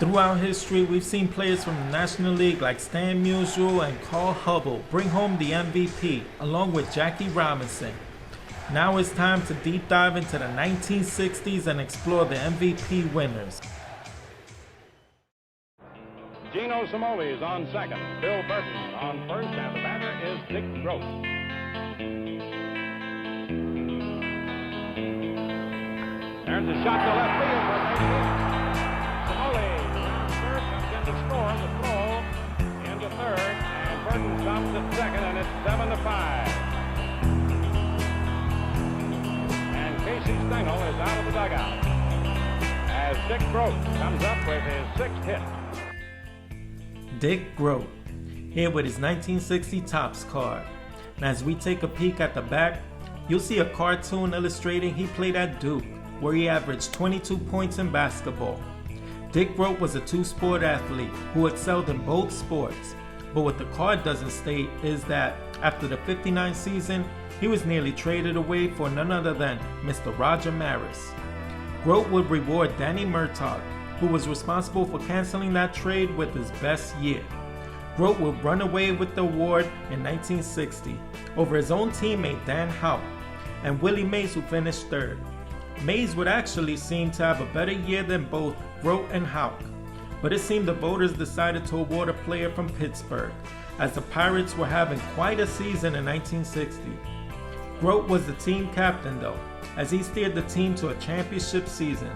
Throughout history, we've seen players from the National League like Stan Musial and Carl Hubbell bring home the MVP, along with Jackie Robinson. Now it's time to deep dive into the 1960s and explore the MVP winners. Gino Cimoli is on second, Bill Burton on first, and the batter is Dick Groat. There's a shot to left field for Mays. Cimoli around third, comes in to score the throw into third, and Burton stops at second, and it's 7-5. And Casey Stengel is out of the dugout as Dick Groat comes up with his sixth hit. Dick Groat, here with his 1960 Topps card. And as we take a peek at the back, you'll see a cartoon illustrating he played at Duke, where he averaged 22 points in basketball. Dick Groat was a two-sport athlete who excelled in both sports, but what the card doesn't state is that after the '59 season, he was nearly traded away for none other than Mr. Roger Maris. Groat would reward Danny Murtaugh, who was responsible for canceling that trade with his best year. Groat would run away with the award in 1960 over his own teammate Dan Houck and Willie Mays, who finished third. Mays would actually seem to have a better year than both Groat and Houck, but it seemed the voters decided to award a player from Pittsburgh, as the Pirates were having quite a season in 1960. Groat was the team captain though, as he steered the team to a championship season,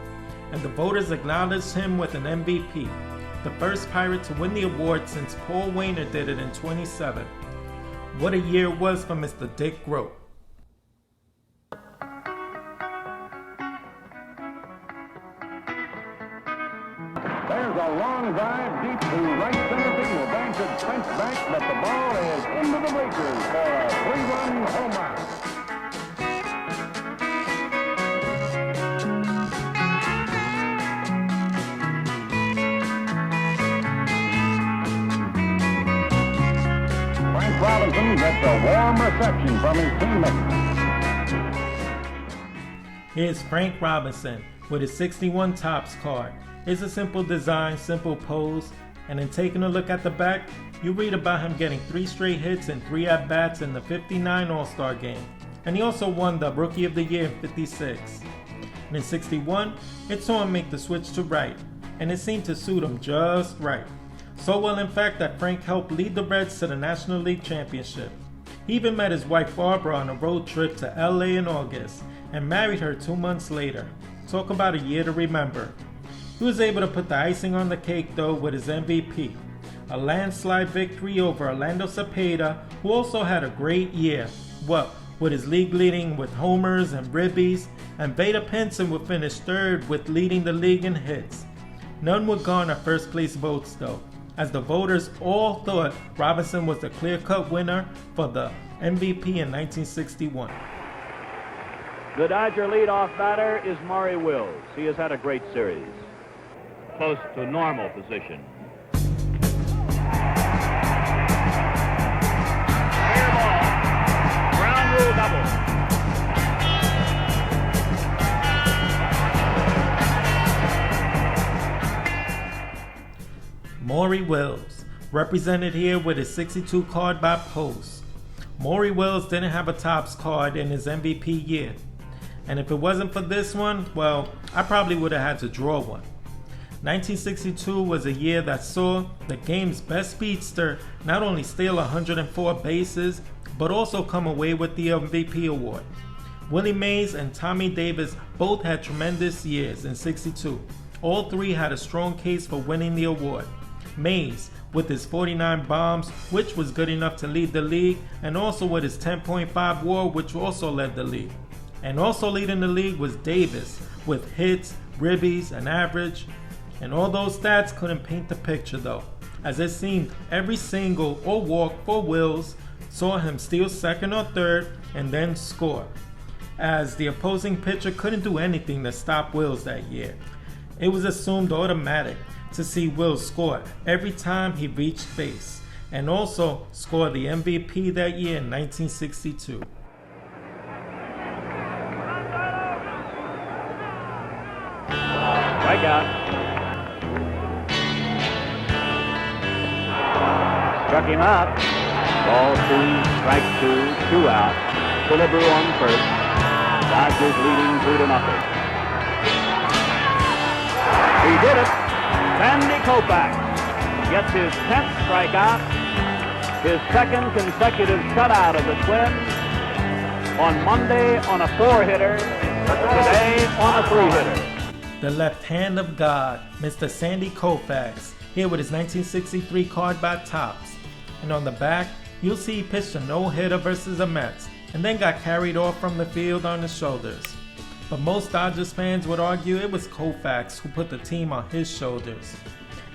and the voters acknowledged him with an MVP, the first Pirate to win the award since Paul Wainer did it in '27. What a year it was for Mr. Dick Groat. There's a long drive deep to right center field. Banks it fence back, but the ball is into the bleachers for a 3-run home run. Robinson gets a warm reception from his teammates. Here's Frank Robinson with his 61 Topps card. It's a simple design, simple pose, and in taking a look at the back, you read about him getting 3 straight hits and 3 at-bats in the '59 All-Star Game. And he also won the Rookie of the Year in '56. And in '61, it saw him make the switch to right, and it seemed to suit him just right. So well, in fact, that Frank helped lead the Reds to the National League Championship. He even met his wife Barbara on a road trip to LA in August and married her 2 months later. Talk about a year to remember. He was able to put the icing on the cake though with his MVP, a landslide victory over Orlando Cepeda, who also had a great year. Well, with his league leading with homers and ribbies, and Vada Pinson would finish third with leading the league in hits. None would garner first place votes though, as the voters all thought Robinson was the clear-cut winner for the MVP in 1961. The Dodger leadoff batter is Maury Wills. He has had a great series. Close to normal position. Fair ball. Ground rule double. Maury Wills, represented here with his 62 card by Post. Maury Wills didn't have a Topps card in his MVP year, and if it wasn't for this one, well, I probably would have had to draw one. 1962 was a year that saw the game's best speedster not only steal 104 bases, but also come away with the MVP award. Willie Mays and Tommy Davis both had tremendous years in '62. All three had a strong case for winning the award. Mays with his 49 bombs, which was good enough to lead the league, and also with his 10.5 WAR, which also led the league. And also leading the league was Davis with hits, ribbies, and average. And all those stats couldn't paint the picture though, as it seemed every single or walk for Wills saw him steal second or third and then score, as the opposing pitcher couldn't do anything to stop Wills that year. It was assumed automatic to see Wills score every time he reached base, and also score the MVP that year in 1962. Strikeout. Struck him out. Ball 2, strike 2, 2 out. Killebrew on first. Dodgers leading 2-0. He did it. Sandy Koufax gets his 10th strikeout, his second consecutive shutout of the Twins. On Monday on a 4-hitter, today on a 3-hitter. The left hand of God, Mr. Sandy Koufax, here with his 1963 card by Topps. And on the back, you'll see he pitched a no-hitter versus the Mets, and then got carried off from the field on his shoulders. But most Dodgers fans would argue it was Koufax who put the team on his shoulders.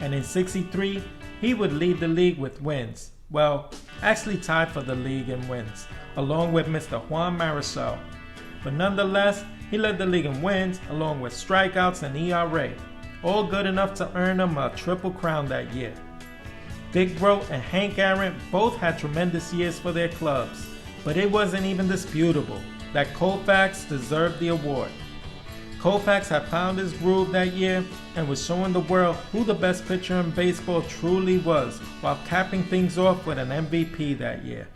And in '63, he would lead the league with wins. Well, actually tied for the league in wins, along with Mr. Juan Marichal. But nonetheless, he led the league in wins, along with strikeouts and ERA, all good enough to earn him a triple crown that year. Dick Groat and Hank Aaron both had tremendous years for their clubs, but it wasn't even disputable that Koufax deserved the award. Koufax had found his groove that year and was showing the world who the best pitcher in baseball truly was, while capping things off with an MVP that year.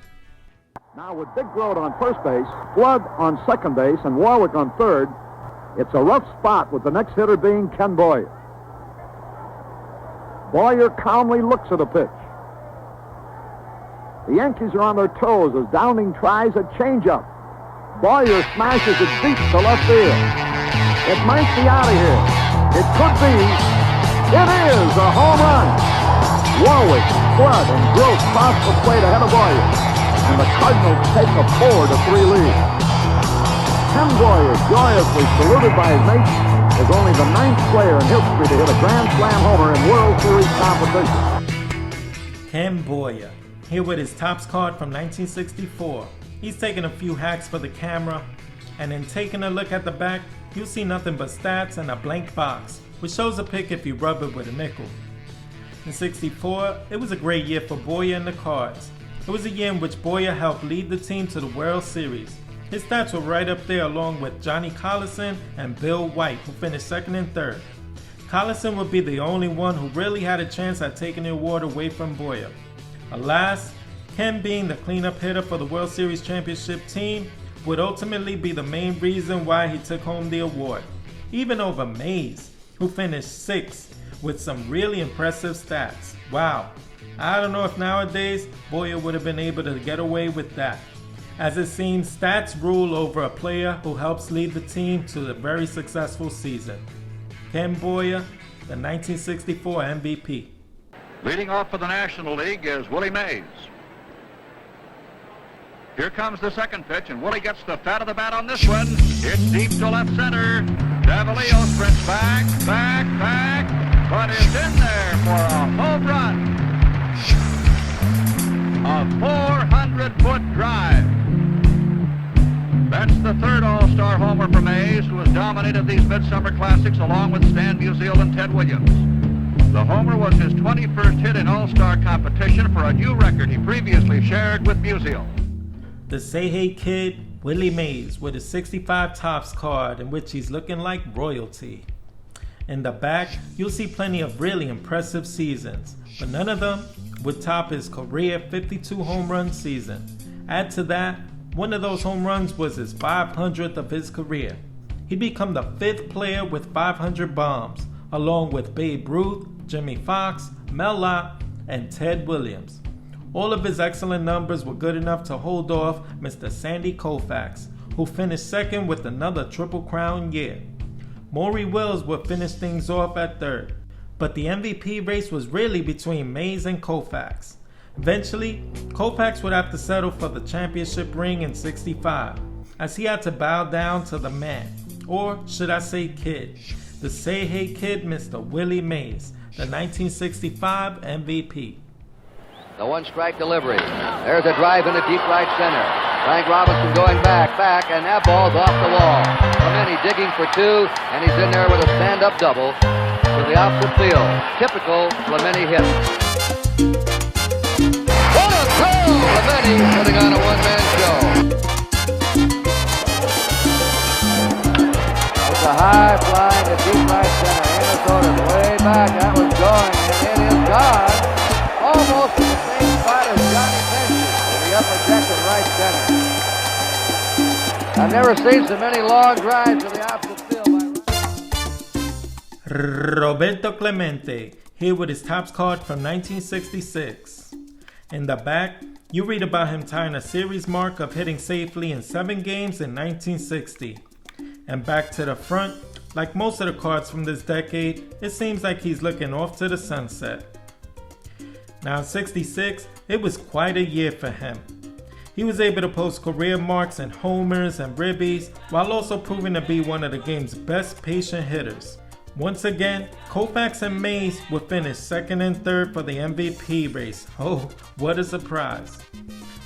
Now with Dick Groat on first base, Flood on second base, and Warwick on third, it's a rough spot with the next hitter being Ken Boyer. Boyer calmly looks at a pitch. The Yankees are on their toes as Downing tries a changeup. Boyer smashes it deep to left field. It might be out of here. It could be. It is a home run. Warwick, Flood, and Groat cross the plate ahead of Boyer, and the Cardinals take a 4-3 lead. Ken Boyer, joyously saluted by his mates, is only the 9th player in history to hit a Grand Slam homer in World Series competition. Ken Boyer, here with his Topps card from 1964. He's taking a few hacks for the camera, and in taking a look at the back, you'll see nothing but stats and a blank box, which shows a pick if you rub it with a nickel. In '64, it was a great year for Boyer and the Cards. It was a year in which Boyer helped lead the team to the World Series. His stats were right up there along with Johnny Collison and Bill White, who finished second and third. Collison would be the only one who really had a chance at taking the award away from Boyer. Alas, Ken, being the cleanup hitter for the World Series championship team, would ultimately be the main reason why he took home the award, even over Mays, who finished 6th with some really impressive stats. Wow, I don't know if nowadays Boyer would have been able to get away with that, as it seems stats rule over a player who helps lead the team to a very successful season. Ken Boyer, the 1964 MVP. Leading off for the National League is Willie Mays. Here comes the second pitch, and Willie gets the fat of the bat on this one. It's deep to left center. Davalillo sprints back, but is in there for a home run. A 400-foot drive. That's the third All-Star homer for Mays, who has dominated these Midsummer Classics along with Stan Musial and Ted Williams. The homer was his 21st hit in All-Star competition for a new record he previously shared with Musial. The Say Hey Kid, Willie Mays, with his 65 Topps card in which he's looking like royalty. In the back, you'll see plenty of really impressive seasons, but none of them would top his career 52 home run season. Add to that, one of those home runs was his 500th of his career. He'd become the 5th player with 500 bombs, along with Babe Ruth, Jimmy Fox, Mel Lott, and Ted Williams. All of his excellent numbers were good enough to hold off Mr. Sandy Koufax, who finished second with another Triple Crown year. Maury Wills would finish things off at third, but the MVP race was really between Mays and Koufax. Eventually, Koufax would have to settle for the championship ring in '65, as he had to bow down to the man, or should I say kid, the Say Hey Kid, Mr. Willie Mays, the 1965 MVP. The one-strike delivery. There's a drive into deep right center. Frank Robinson going back, and that ball's off the wall. Clemente digging for 2, and he's in there with a stand-up double to the opposite field. Typical Clemente hit. What a throw! Clemente putting on a one-man show. It's a high fly to deep right center. Minnesota's way back. That was going, and it is gone. Almost in the same spot Check in right center. I've never seen so many long drives to the opposite field. Roberto Clemente, here with his Topps card from 1966. In the back, you read about him tying a series mark of hitting safely in 7 games in 1960. And back to the front, like most of the cards from this decade, it seems like he's looking off to the sunset. Now in 66, it was quite a year for him. He was able to post career marks in homers and ribbies, while also proving to be one of the game's best patient hitters. Once again, Koufax and Mays would finish second and third for the MVP race. Oh, what a surprise.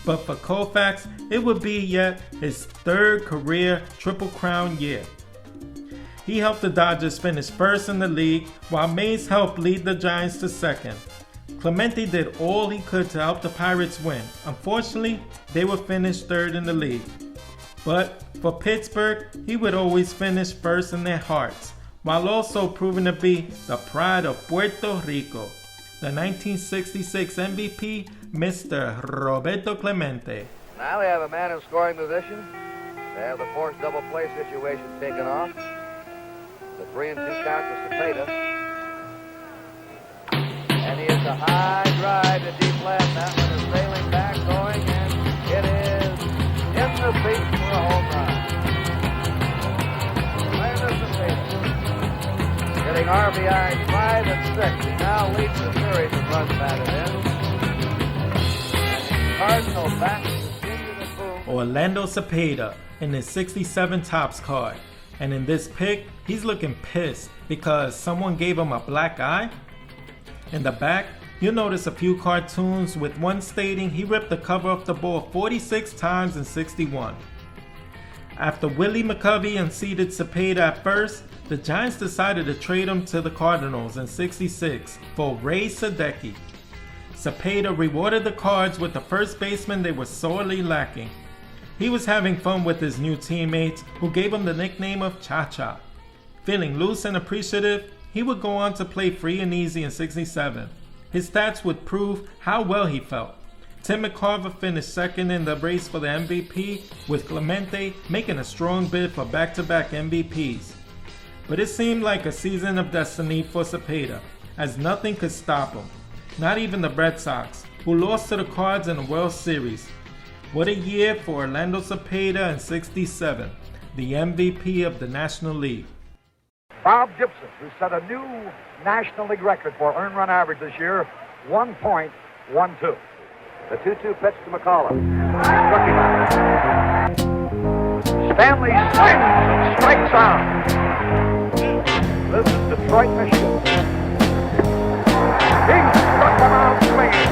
But for Koufax, it would be yet his 3rd career Triple Crown year. He helped the Dodgers finish first in the league, while Mays helped lead the Giants to second. Clemente did all he could to help the Pirates win. Unfortunately, they would finish 3rd in the league. But for Pittsburgh, he would always finish first in their hearts, while also proving to be the pride of Puerto Rico. The 1966 MVP, Mr. Roberto Clemente. Now they have a man in scoring position. They have the forced double play situation taken off. The 3-2 count to Cepeda. And he is a high drive to deep left. That one is sailing back, going, and it is in the seats for a home run. Orlando Cepeda, getting RBIs 5 and 6. He now leads the series of runs batted in. And the Cardinal bats continue to boom. Orlando Cepeda in his 67 Topps card. And in this pick, he's looking pissed because someone gave him a black eye. In the back, you'll notice a few cartoons with one stating he ripped the cover off the ball 46 times in 61. After Willie McCovey unseated Cepeda at first, the Giants decided to trade him to the Cardinals in 66 for Ray Sadecki. Cepeda rewarded the Cards with the first baseman they were sorely lacking. He was having fun with his new teammates, who gave him the nickname of Cha-Cha. Feeling loose and appreciative, he would go on to play free and easy in 67. His stats would prove how well he felt. Tim McCarver finished second in the race for the MVP, with Clemente making a strong bid for back-to-back MVPs. But it seemed like a season of destiny for Cepeda, as nothing could stop him. Not even the Red Sox, who lost to the Cards in the World Series. What a year for Orlando Cepeda in 67, the MVP of the National League. Bob Gibson, who set a new National League record for earned run average this year, 1.12. The 2-2 pitch to McCullough. Struck him out. Stanley swings and strikes out. This is Detroit, Michigan. He struck him out swinging.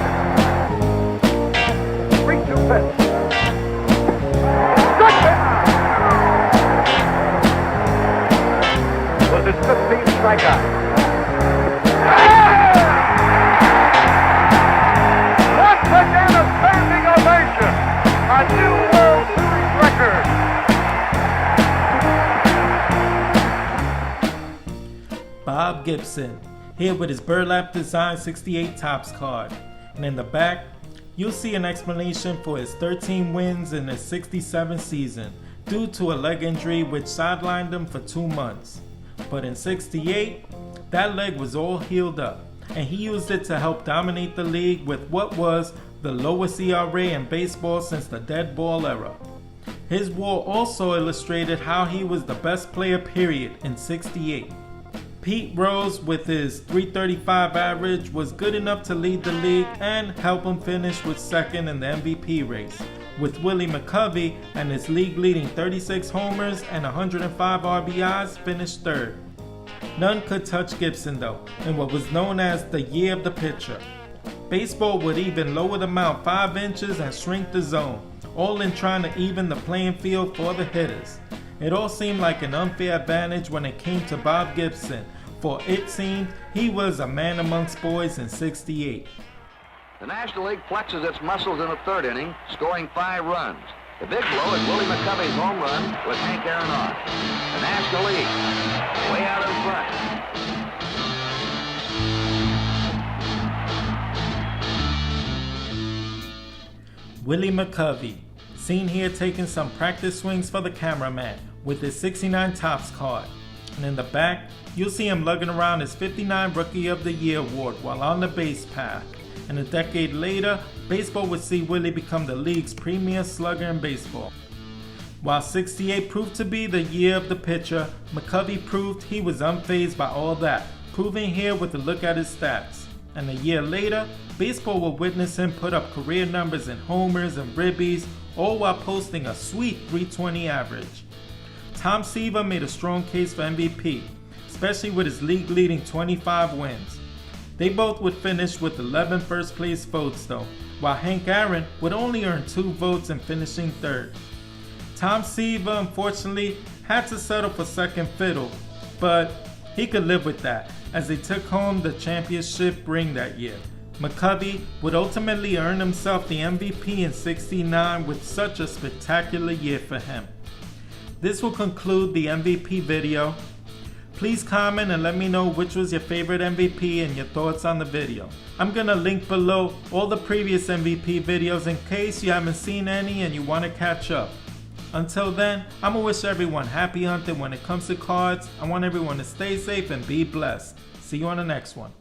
3-2 pitch. Struck him out. Was his 15th strikeout. Once again, a standing ovation. A new World Series record. Bob Gibson, here with his burlap design 68 Topps card. And in the back, you'll see an explanation for his 13 wins in the 67 season due to a leg injury which sidelined him for 2 months. But in 68, that leg was all healed up, and he used it to help dominate the league with what was the lowest ERA in baseball since the dead ball era. His wall also illustrated how he was the best player period in 68. Pete Rose with his .335 average was good enough to lead the league and help him finish with second in the MVP race, with Willie McCovey and his league-leading 36 homers and 105 RBIs finished third. None could touch Gibson though, in what was known as the year of the pitcher. Baseball would even lower the mound 5 inches and shrink the zone, all in trying to even the playing field for the hitters. It all seemed like an unfair advantage when it came to Bob Gibson, for it seemed he was a man amongst boys in 68. The National League flexes its muscles in the 3rd inning, scoring 5 runs. The big blow is Willie McCovey's home run with Hank Aaron on. The National League, way out in front. Willie McCovey, seen here taking some practice swings for the cameraman with his 69 Topps card. And in the back, you'll see him lugging around his 59 Rookie of the Year award while on the base path. And a decade later, baseball would see Willie become the league's premier slugger in baseball. While 68 proved to be the year of the pitcher, McCovey proved he was unfazed by all that, proving here with a look at his stats. And a year later, baseball will witness him put up career numbers in homers and ribbies, all while posting a sweet .320 average. Tom Seaver made a strong case for MVP, especially with his league-leading 25 wins. They both would finish with 11 first-place votes though, while Hank Aaron would only earn 2 votes in finishing third. Tom Seaver unfortunately had to settle for second fiddle, but he could live with that as they took home the championship ring that year. McCovey would ultimately earn himself the MVP in '69 with such a spectacular year for him. This will conclude the MVP video. Please comment and let me know which was your favorite MVP and your thoughts on the video. I'm gonna link below all the previous MVP videos in case you haven't seen any and you want to catch up. Until then, I'm gonna wish everyone happy hunting when it comes to cards. I want everyone to stay safe and be blessed. See you on the next one.